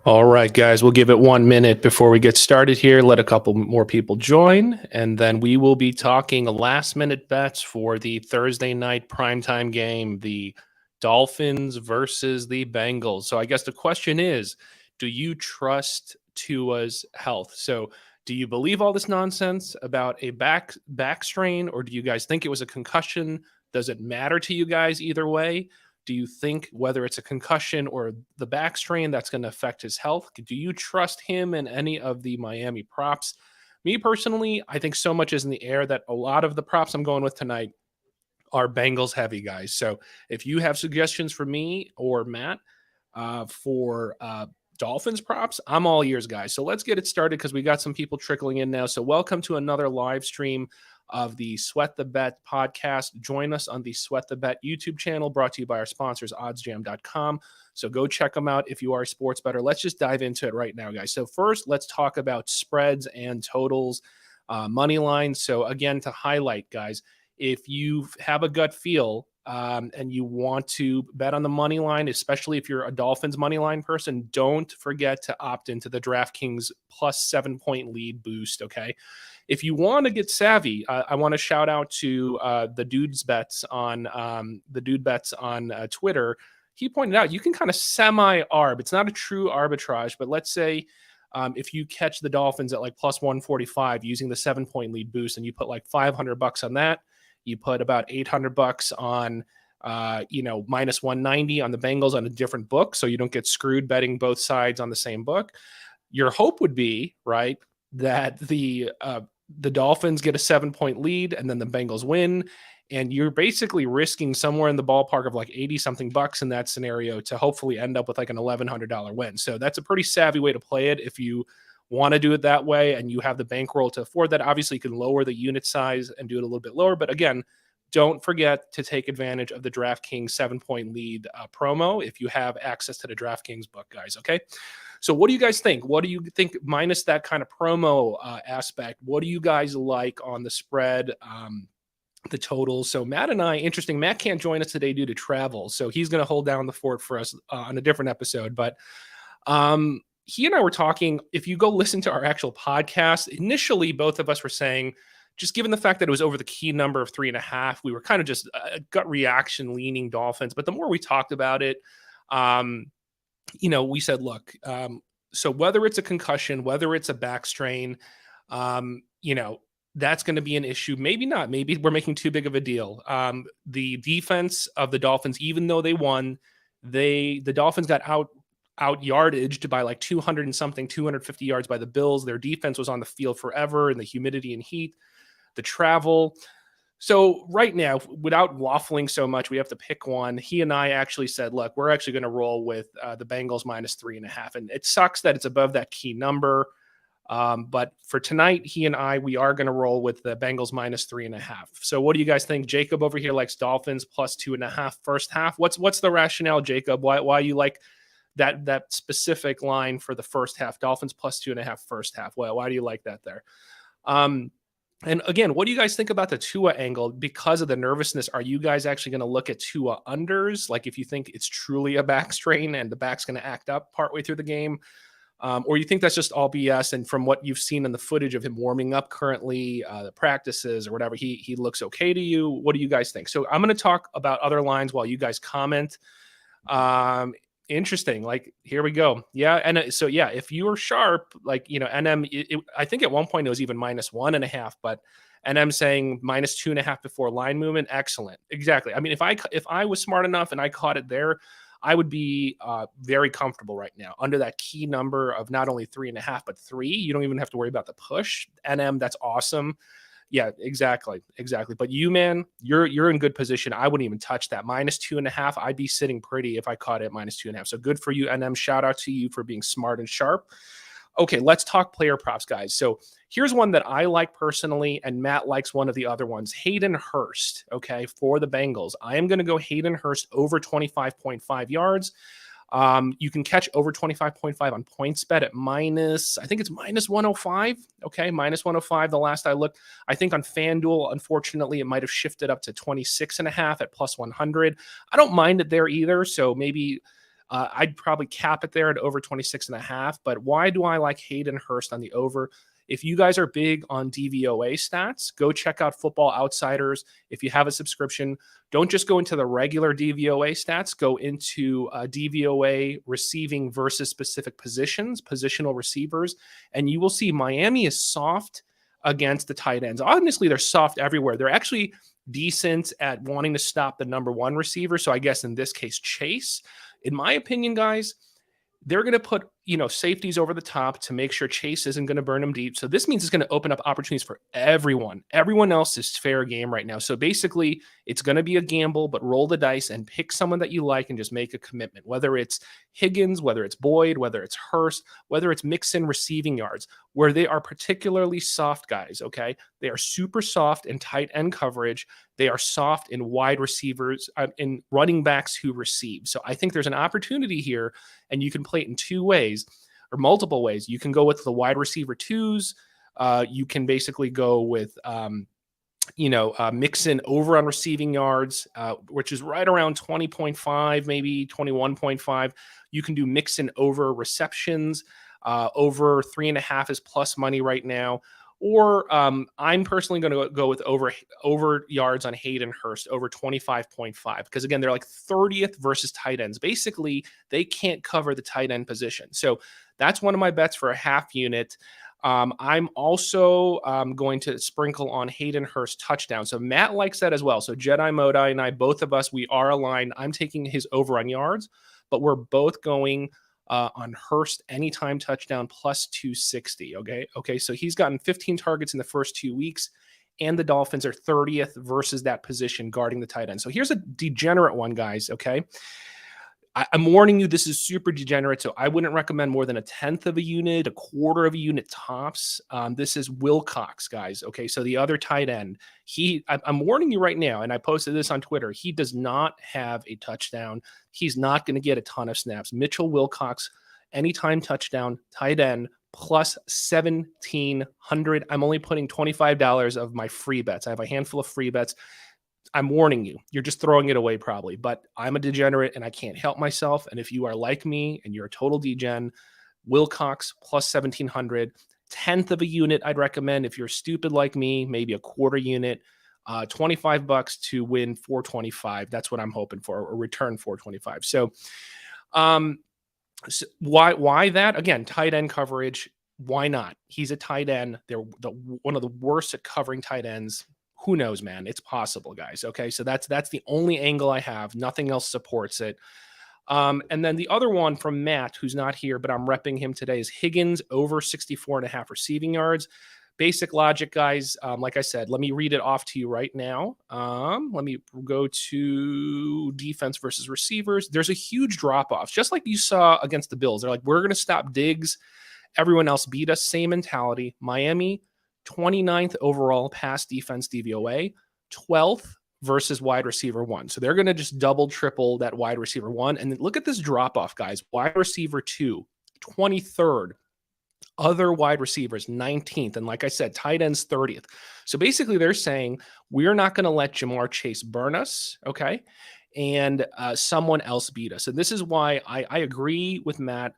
All right, guys, we'll give it 1 minute before we get started here. Let a couple more people join, and then we will be talking last minute bets for the Thursday night primetime game, the Dolphins versus the Bengals. So I guess the question is, do you trust Tua's health? So do you believe all this nonsense about a back strain, or do you guys think it was a concussion? Does it matter to you guys either way? Do you think whether it's a concussion or the back strain that's going to affect his health? Do you trust him in any of the Miami props? Me personally, I think so much is in the air that a lot of the props I'm going with tonight are Bengals heavy, guys. So if you have suggestions for me or Matt for Dolphins props, I'm all ears, guys. So let's get it started because we got some people trickling in now. So welcome to another live stream of the Sweat the Bet podcast. Join us on the Sweat the Bet YouTube channel brought to you by our sponsors, oddsjam.com. So go check them out if you are a sports bettor. Let's just dive into it right now, guys. So first, let's talk about spreads and totals, money lines. So again, to highlight, guys, if you have a gut feel and you want to bet on the money line, especially if you're a Dolphins money line person, don't forget to opt into the DraftKings plus 7-point lead boost. Okay. If you want to get savvy, I want to shout out to the dude bets on Twitter. He pointed out you can kind of semi-arb. It's not a true arbitrage, but let's say if you catch the Dolphins at like plus 145 using the 7-point lead boost, and you put like $500 on that, you put about $800 on minus 190 on the Bengals on a different book, so you don't get screwed betting both sides on the same book. Your hope would be, right, that the Dolphins get a 7-point lead and then the Bengals win. And you're basically risking somewhere in the ballpark of like 80 something bucks in that scenario to hopefully end up with like an $1,100 win. So that's a pretty savvy way to play it. If you want to do it that way and you have the bankroll to afford that, obviously you can lower the unit size and do it a little bit lower. But again, don't forget to take advantage of the DraftKings 7-point lead promo if you have access to the DraftKings book, guys. Okay. So what do you guys think? What do you think minus that kind of promo aspect? What do you guys like on the spread, the totals? So Matt and I, interesting, Matt can't join us today due to travel. So he's going to hold down the fort for us on a different episode. But he and I were talking, if you go listen to our actual podcast, initially both of us were saying, just given the fact that it was over the key number of 3.5, we were kind of just a gut reaction leaning Dolphins. But the more we talked about it, we said, look, so whether it's a concussion, whether it's a back strain, that's going to be an issue. Maybe not. Maybe we're making too big of a deal. The defense of the Dolphins, even though they won, the Dolphins got out yardaged by like 200 and something, 250 yards by the Bills. Their defense was on the field forever in the humidity and heat, the travel. So right now, without waffling so much, we have to pick one. He and I actually said, look, we're actually going to roll with the Bengals minus 3.5. And it sucks that it's above that key number. But for tonight, he and I, we are going to roll with the Bengals minus 3.5. So what do you guys think? Jacob over here likes Dolphins plus 2.5 first half. What's the rationale, Jacob? Why you like that specific line for the first half? Dolphins plus 2.5 first half. Why do you like that there? And again, what do you guys think about the Tua angle? Because of the nervousness, are you guys actually going to look at Tua unders? Like if you think it's truly a back strain and the back's going to act up partway through the game, or you think that's just all BS? And from what you've seen in the footage of him warming up currently, the practices or whatever, he looks okay to you. What do you guys think? So I'm going to talk about other lines while you guys comment. Interesting. Like, here we go. Yeah. And so, yeah, if you were sharp, like, NM, I think at one point it was even minus 1.5, but NM saying minus 2.5 before line movement. Excellent. Exactly. I mean, if I was smart enough and I caught it there, I would be very comfortable right now under that key number of not only 3.5, but 3. You don't even have to worry about the push. NM, that's awesome. Yeah, exactly. But you, man, you're in good position. I wouldn't even touch that. Minus 2.5. I'd be sitting pretty if I caught it at minus 2.5. So good for you, NM. Shout out to you for being smart and sharp. Okay, let's talk player props, guys. So here's one that I like personally, and Matt likes one of the other ones. Hayden Hurst, okay, for the Bengals. I am going to go Hayden Hurst over 25.5 yards. You can catch over 25.5 on PointsBet at I think it's minus 105. Okay, minus 105 the last I looked. I think on FanDuel, unfortunately, it might have shifted up to 26.5 at plus 100. I don't mind it there either. So maybe I'd probably cap it there at over 26.5. But why do I like Hayden Hurst on the over? If you guys are big on DVOA stats, go check out Football Outsiders. If you have a subscription, don't just go into the regular DVOA stats, go into DVOA receiving versus specific positions, positional receivers, and you will see Miami is soft against the tight ends. Honestly, they're soft everywhere. They're actually decent at wanting to stop the number one receiver. So I guess in this case, Chase. In my opinion, guys, they're going to put, safeties over the top to make sure Chase isn't going to burn them deep. So this means it's going to open up opportunities for everyone. Everyone else is fair game right now. So basically, it's going to be a gamble, but roll the dice and pick someone that you like and just make a commitment, whether it's Higgins, whether it's Boyd, whether it's Hurst, whether it's Mixon receiving yards, where they are particularly soft guys, okay? They are super soft in tight end coverage. They are soft in wide receivers, in running backs who receive. So I think there's an opportunity here, and you can play it in two ways or multiple ways. You can go with the wide receiver twos. You can basically go with, Mixon over on receiving yards, which is right around 20.5, maybe 21.5. You can do Mixon over receptions. Over 3.5 is plus money right now. Or I'm personally going to go with over yards on Hayden Hurst, over 25.5, because again, they're like 30th versus tight ends. Basically, they can't cover the tight end position. So that's one of my bets for a half unit. I'm also going to sprinkle on Hayden Hurst touchdown. So Matt likes that as well. So Jedi Modai and I, both of us, we are aligned. I'm taking his over on yards, but we're both going on Hurst anytime touchdown plus 260. Okay. So he's gotten 15 targets in the first 2 weeks, and the Dolphins are 30th versus that position guarding the tight end. So here's a degenerate one, guys. Okay. I'm warning you, this is super degenerate, so I wouldn't recommend more than 1/10 of a unit, 1/4 of a unit tops. This is Wilcox, guys. Okay, so the other tight end, I'm warning you right now, and I posted this on Twitter. He does not have a touchdown. He's not going to get a ton of snaps. Mitchell Wilcox, anytime touchdown, tight end, plus 1,700. I'm only putting $25 of my free bets. I have a handful of free bets. I'm warning you, you're just throwing it away probably, but I'm a degenerate and I can't help myself. And if you are like me and you're a total degen, Wilcox plus 1,700, 1/10 of a unit I'd recommend. If you're stupid like me, maybe 1/4 unit, $25 to win 425. That's what I'm hoping for, or return 425. So, why that? Again, tight end coverage. Why not? He's a tight end. They're one of the worst at covering tight ends. Who knows, man? It's possible, guys. Okay, so that's the only angle I have. Nothing else supports it. And then the other one from Matt, who's not here, but I'm repping him today, is Higgins over 64.5 receiving yards. Basic logic, guys. Like I said, let me read it off to you right now. Let me go to defense versus receivers. There's a huge drop-off, just like you saw against the Bills. They're like, we're going to stop Diggs. Everyone else beat us. Same mentality. Miami, 29th overall pass defense DVOA, 12th versus wide receiver one. So they're going to just double, triple that wide receiver one. And then look at this drop off, guys. Wide receiver two, 23rd. Other wide receivers, 19th. And like I said, tight ends, 30th. So basically they're saying we're not going to let Jamar Chase burn us, okay? And someone else beat us. And this is why I agree with Matt.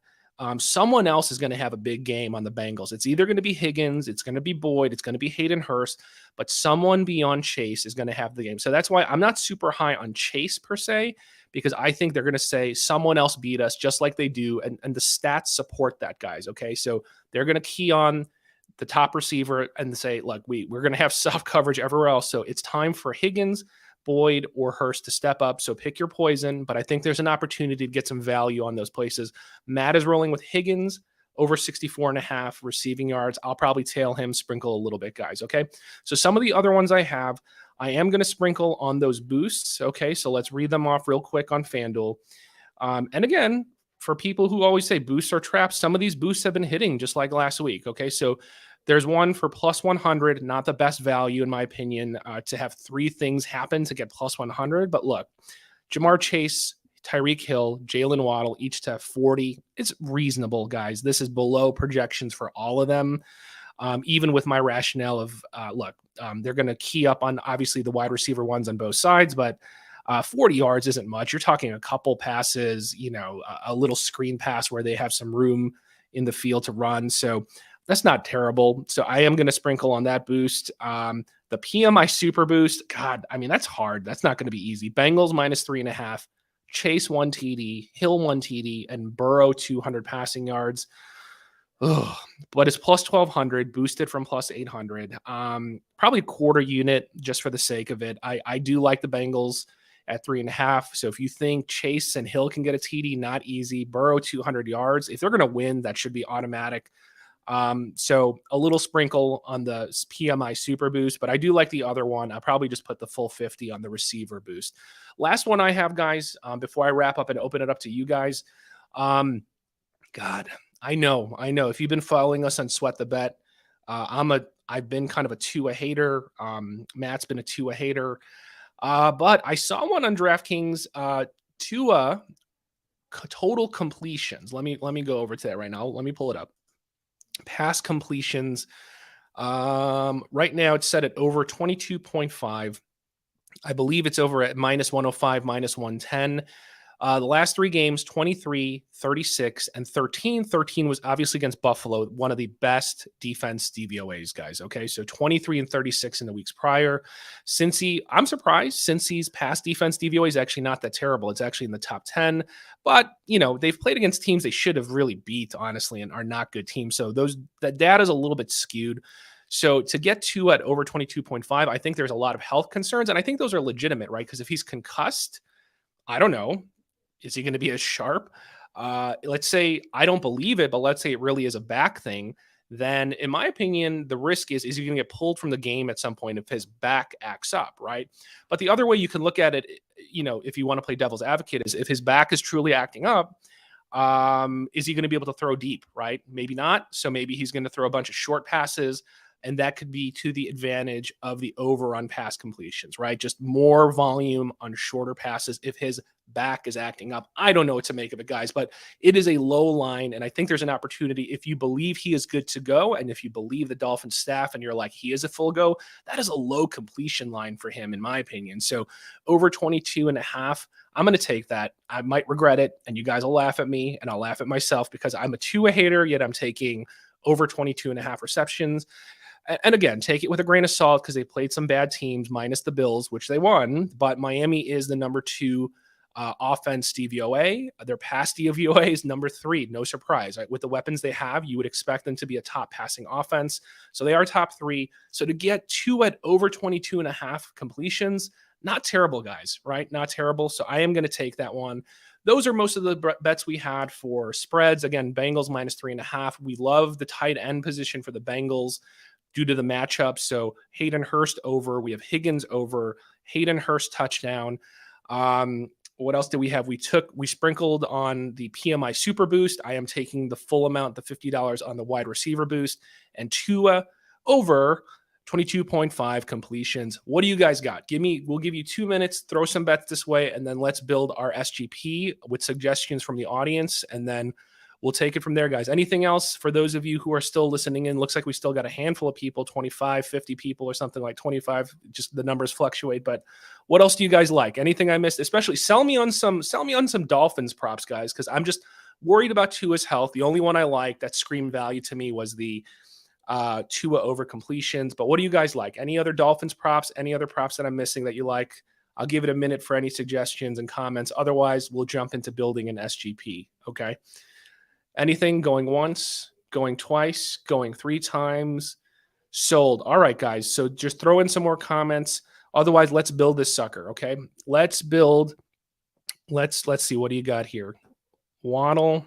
Someone else is going to have a big game on the Bengals. It's either going to be Higgins, it's going to be Boyd, it's going to be Hayden Hurst, but someone beyond Chase is going to have the game. So that's why I'm not super high on Chase per se, because I think they're going to say someone else beat us just like they do. And the stats support that, guys. Okay. So they're going to key on the top receiver and say, look, we're going to have soft coverage everywhere else. So it's time for Higgins, Boyd, or Hurst to step up. So pick your poison, but I think there's an opportunity to get some value on those places. Matt is rolling with Higgins over 64.5 receiving yards. I'll probably tail him, sprinkle a little bit, guys. Okay. So some of the other ones I have, I am going to sprinkle on those boosts. Okay. So let's read them off real quick on FanDuel. And again, for people who always say boosts are traps, some of these boosts have been hitting just like last week. Okay. So there's one for plus 100, not the best value, in my opinion, to have three things happen to get plus 100. But look, Jamar Chase, Tyreek Hill, Jalen Waddle, each to have 40. It's reasonable, guys. This is below projections for all of them. Even with my rationale of, they're going to key up on, obviously, the wide receiver ones on both sides. But 40 yards isn't much. You're talking a couple passes, a little screen pass where they have some room in the field to run. So that's not terrible. So I am going to sprinkle on that boost. The PMI super boost, God, I mean, that's hard. That's not going to be easy. Bengals -3.5, Chase 1 TD, Hill 1 TD, and Burrow 200 passing yards. Ugh. But it's plus 1200, boosted from plus 800. Probably quarter unit just for the sake of it. I do like the Bengals at 3.5. So if you think Chase and Hill can get a TD, not easy. Burrow 200 yards. If they're going to win, that should be automatic. So a little sprinkle on the PMI super boost, but I do like the other one. I'll probably just put the full 50 on the receiver boost. Last one I have, guys, before I wrap up and open it up to you guys. God, I know. If you've been following us on Sweat the Bet, I've been kind of a Tua hater. Matt's been a Tua hater. But I saw one on DraftKings, Tua total completions. Let me go over to that right now. Let me pull it up. Pass completions. Right now it's set at over 22.5. I believe it's over at -105, -110. The last 3 games, 23, 36, and 13. 13 was obviously against Buffalo, one of the best defense DVOAs, guys. Okay, so 23 and 36 in the weeks prior. I'm surprised. Cincy's past defense DVOA is actually not that terrible. It's actually in the top 10. But, they've played against teams they should have really beat, honestly, and are not good teams. So that data is a little bit skewed. So to get to at over 22.5, I think there's a lot of health concerns. And I think those are legitimate, right? Because if he's concussed, I don't know. Is he going to be as sharp? Let's say, I don't believe it, but let's say it really is a back thing. Then in my opinion, the risk is he going to get pulled from the game at some point if his back acts up, right? But the other way you can look at it, if you want to play devil's advocate, is if his back is truly acting up, is he going to be able to throw deep, right? Maybe not. So maybe he's going to throw a bunch of short passes, and that could be to the advantage of the over on pass completions, right? Just more volume on shorter passes if his back is acting up. I don't know what to make of it, guys, but it is a low line, and I think there's an opportunity. If you believe he is good to go, and if you believe the Dolphins staff and you're like, he is a full go, that is a low completion line for him, in my opinion. So over 22.5, I'm going to take that. I might regret it, and you guys will laugh at me, and I'll laugh at myself because I'm a Tua hater, yet I'm taking over 22.5 receptions. And again, take it with a grain of salt because they played some bad teams minus the Bills, which they won. But Miami is the number 2 offense DVOA. Their pass DVOA is number 3. No surprise, right? With the weapons they have, you would expect them to be a top passing offense. So they are top 3. So to get 2 at over 22.5 completions, not terrible, guys, right? Not terrible. So I am going to take that one. Those are most of the bets we had for spreads. Again, Bengals -3.5. We love the tight end position for the Bengals due to the matchup. So Hayden Hurst over. We have Higgins over. Hayden Hurst touchdown. What else did we have? We sprinkled on the PMI super boost. I am taking the full amount, the $50 on the wide receiver boost, and Tua over 22.5 completions. What do you guys got? We'll give you 2 minutes, throw some bets this way, and then let's build our SGP with suggestions from the audience, and then we'll take it from there, guys. Anything else for those of you who are still listening in? Looks like we still got a handful of people, 25, 50 people or something, like 25. Just the numbers fluctuate. But what else do you guys like? Anything I missed? Especially sell me on some Dolphins props, guys, because I'm just worried about Tua's health. The only one I like that screamed value to me was the Tua over completions. But what do you guys like? Any other Dolphins props? Any other props that I'm missing that you like? I'll give it a minute for any suggestions and comments. Otherwise, we'll jump into building an SGP. Okay. Anything going once, going twice, going 3 times, sold. All right, guys. So just throw in some more comments. Otherwise, let's build this sucker. Okay. Let's build. Let's see. What do you got here? Waddle.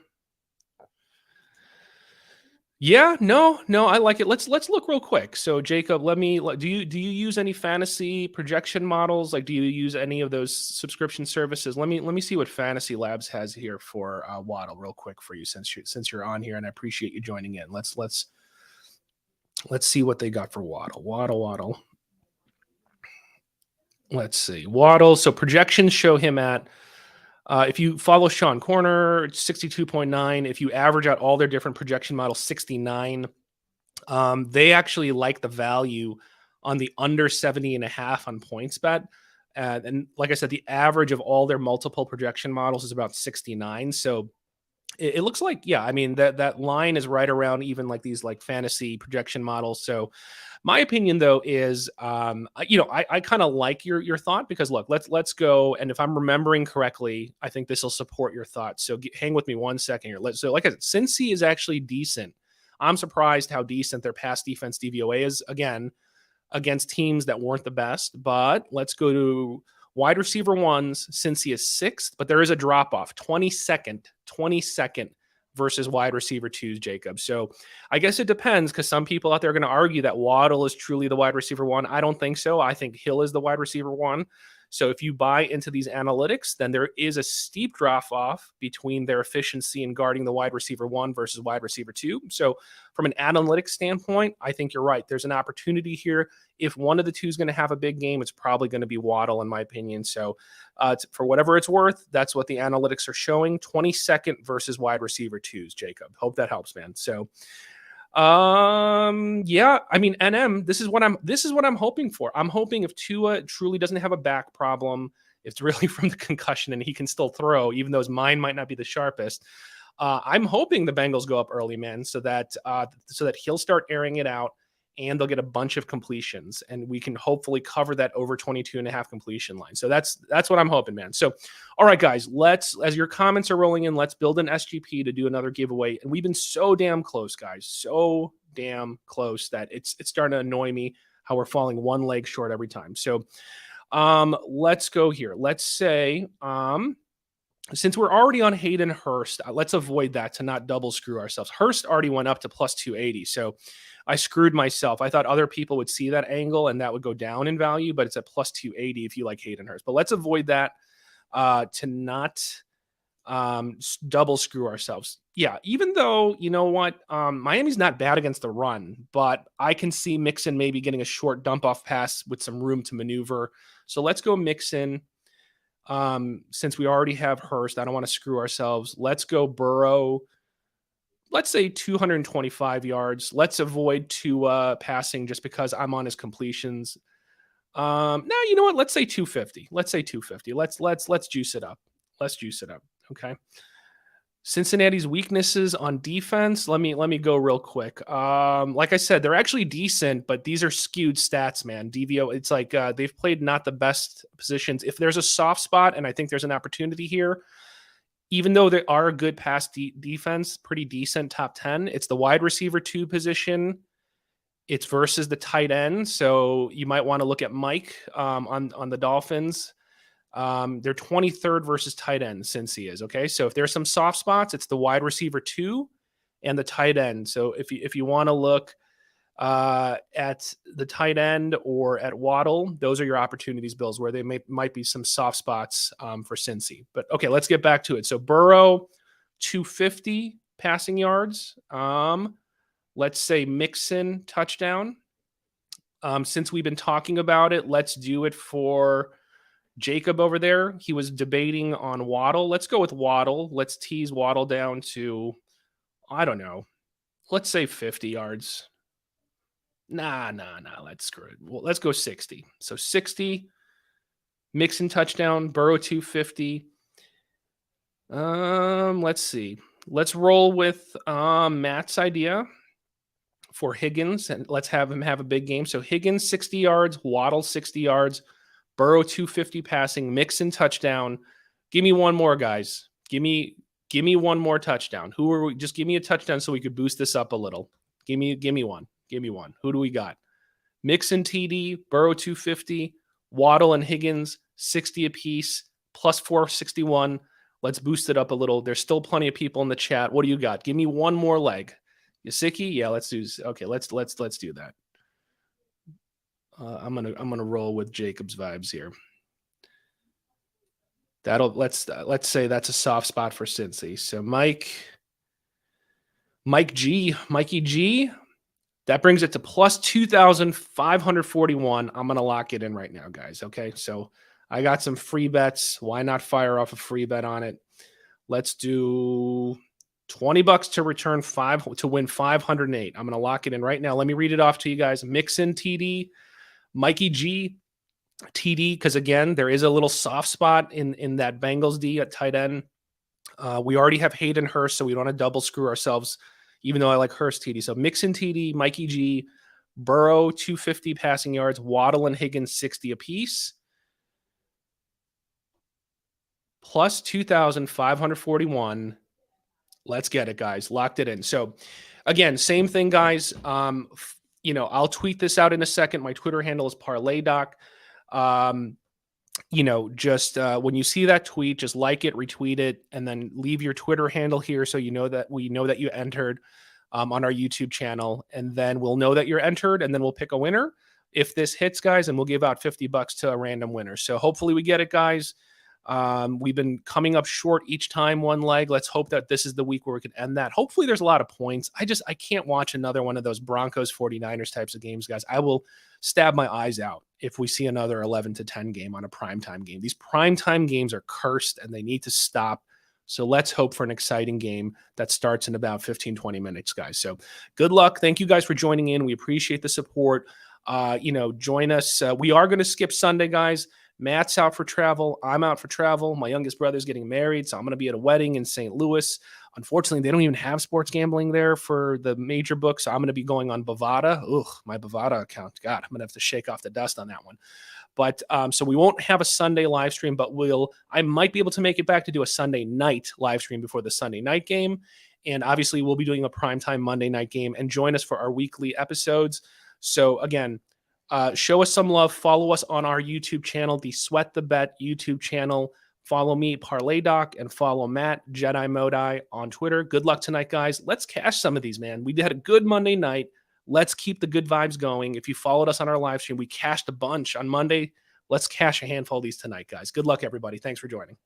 Yeah, no, I like it. Let's look real quick. So Jacob, do you use any fantasy projection models? Like, do you use any of those subscription services? Let me see what Fantasy Labs has here for Waddle real quick for you since you're on here, and I appreciate you joining in. Let's see what they got for Waddle. Waddle. Let's see. Waddle. So projections show him at if you follow Sean Corner, it's 62.9. If you average out all their different projection models, 69. They actually like the value on the under 70.5 on PointsBet And like I said, the average of all their multiple projection models is about 69. So it looks like, yeah, I mean, that line is right around even like these like fantasy projection models. So my opinion though is, I kind of like your thought, because look, let's go. And if I'm remembering correctly, I think this will support your thoughts. So hang with me 1 second here. So like I said, Cincy is actually decent. I'm surprised how decent their pass defense DVOA is, again, against teams that weren't the best. But let's go to wide receiver ones. Since he is sixth, but there is a drop off, 22nd versus wide receiver twos, Jacob. So I guess it depends, because some people out there are going to argue that Waddle is truly the wide receiver one. I don't think so. I think Hill is the wide receiver one. So if you buy into these analytics, then there is a steep drop off between their efficiency in guarding the wide receiver one versus wide receiver two. So from an analytics standpoint, I think you're right. There's an opportunity here. If one of the two is going to have a big game, it's probably going to be Waddle, in my opinion. So for whatever it's worth, that's what the analytics are showing. 22nd versus wide receiver twos, Jacob. Hope that helps, man. So yeah, I mean, NM, this is what I'm hoping for. I'm hoping if Tua truly doesn't have a back problem, it's really from the concussion and he can still throw, even though his mind might not be the sharpest. I'm hoping the Bengals go up early, man, so that he'll start airing it out and they'll get a bunch of completions, and we can hopefully cover that over 22.5 completion line. So that's what I'm hoping, man. So, all right, guys, as your comments are rolling in, let's build an SGP to do another giveaway. And we've been so damn close, guys, so damn close that it's starting to annoy me how we're falling one leg short every time. So, let's go here. Let's say, since we're already on Hayden Hurst, let's avoid that to not double screw ourselves. Hurst already went up to plus 280. So I screwed myself. I thought other people would see that angle and that would go down in value, but it's at plus 280 if you like Hayden Hurst. But let's avoid that to not double screw ourselves. Yeah, even though, you know what, Miami's not bad against the run, but I can see Mixon maybe getting a short dump off pass with some room to maneuver. So let's go Mixon. Since we already have Hurst, I don't want to screw ourselves. Let's go Burrow. Let's say 225 yards. Let's avoid Tua passing just because I'm on his completions. Now, you know what? Let's say 250. Let's say 250. Let's juice it up. Let's juice it up. Okay. Cincinnati's weaknesses on defense. Let me go real quick. Like I said, they're actually decent, but these are skewed stats, man. DVO, it's like they've played not the best positions. If there's a soft spot, and I think there's an opportunity here, even though they are a good pass defense, pretty decent, top 10, it's the wide receiver 2 position. It's versus the tight end. So you might want to look at Mike on the Dolphins. They're 23rd versus tight end since he is. Okay. So if there's some soft spots, it's the wide receiver 2 and the tight end. So if you want to look at the tight end or at Waddle, those are your opportunities, Bills, where they might be some soft spots for Cincy. But okay, let's get back to it. So Burrow, 250 passing yards. Let's say Mixon touchdown. Since we've been talking about it, let's do it for Jacob over there. He was debating on Waddle. Let's go with Waddle. Let's tease Waddle down to, I don't know, let's say 50 yards. Nah. Let's screw it. Well, let's go 60. So 60, Mixon touchdown, Burrow 250. Let's see. Let's roll with Matt's idea for Higgins, and let's have him have a big game. So Higgins 60 yards, Waddle 60 yards, Burrow 250 passing, Mixon touchdown. Give me one more, guys. Give me one more touchdown. Who are we? Just give me a touchdown so we could boost this up a little. Give me one. Give me one. Who do we got? Mixon TD, Burrow 250, Waddle and Higgins 60 apiece, plus 461. Let's boost it up a little. There's still plenty of people in the chat. What do you got? Give me one more leg. Yasicki? Yeah, let's do. Okay, let's do that. I'm gonna roll with Jacob's vibes here. Let's say that's a soft spot for Cincy. So Mikey G, that brings it to plus 2,541. I'm gonna lock it in right now, guys. Okay, so I got some free bets. Why not fire off a free bet on it? Let's do $20 to return to win 508. I'm gonna lock it in right now. Let me read it off to you guys. Mixon TD. Mikey G, TD, because again, there is a little soft spot in that Bengals D at tight end. We already have Hayden Hurst, so we don't want to double screw ourselves, even though I like Hurst TD. So Mixon TD, Mikey G, Burrow 250 passing yards, Waddle and Higgins 60 apiece, plus 2,541. Let's get it, guys. Locked it in. So again, same thing, guys. I'll tweet this out in a second. My Twitter handle is ParlayDoc. Just when you see that tweet, just like it, retweet it, and then leave your Twitter handle here so you know that we know that you entered on our YouTube channel, and then we'll know that you're entered, and then we'll pick a winner if this hits, guys, and we'll give out $50 to a random winner. So hopefully we get it, guys. We've been coming up short each time, one leg. Let's hope that this is the week where we can end that. Hopefully there's a lot of points. I can't watch another one of those Broncos 49ers types of games, guys. I will stab my eyes out if we see another 11-10 game on a primetime game. These primetime games are cursed and they need to stop. So let's hope for an exciting game that starts in about 15-20 minutes, guys. So good luck. Thank you guys for joining in. We appreciate the support. Join us. We are going to skip Sunday, guys. Matt's out for travel. I'm out for travel. My youngest brother's getting married, so I'm going to be at a wedding in St. Louis. Unfortunately, they don't even have sports gambling there for the major books, so I'm going to be going on Bovada. Ugh, my Bovada account. God, I'm going to have to shake off the dust on that one. But so we won't have a Sunday live stream, but I might be able to make it back to do a Sunday night live stream before the Sunday night game. And obviously, we'll be doing a primetime Monday night game, and join us for our weekly episodes. So again, show us some love. Follow us on our YouTube channel, the Sweat the Bet YouTube channel. Follow me, ParlayDoc, and follow Matt, Jedi Modai, on Twitter. Good luck tonight, guys. Let's cash some of these, man. We had a good Monday night. Let's keep the good vibes going. If you followed us on our live stream, we cashed a bunch on Monday. Let's cash a handful of these tonight, guys. Good luck, everybody. Thanks for joining.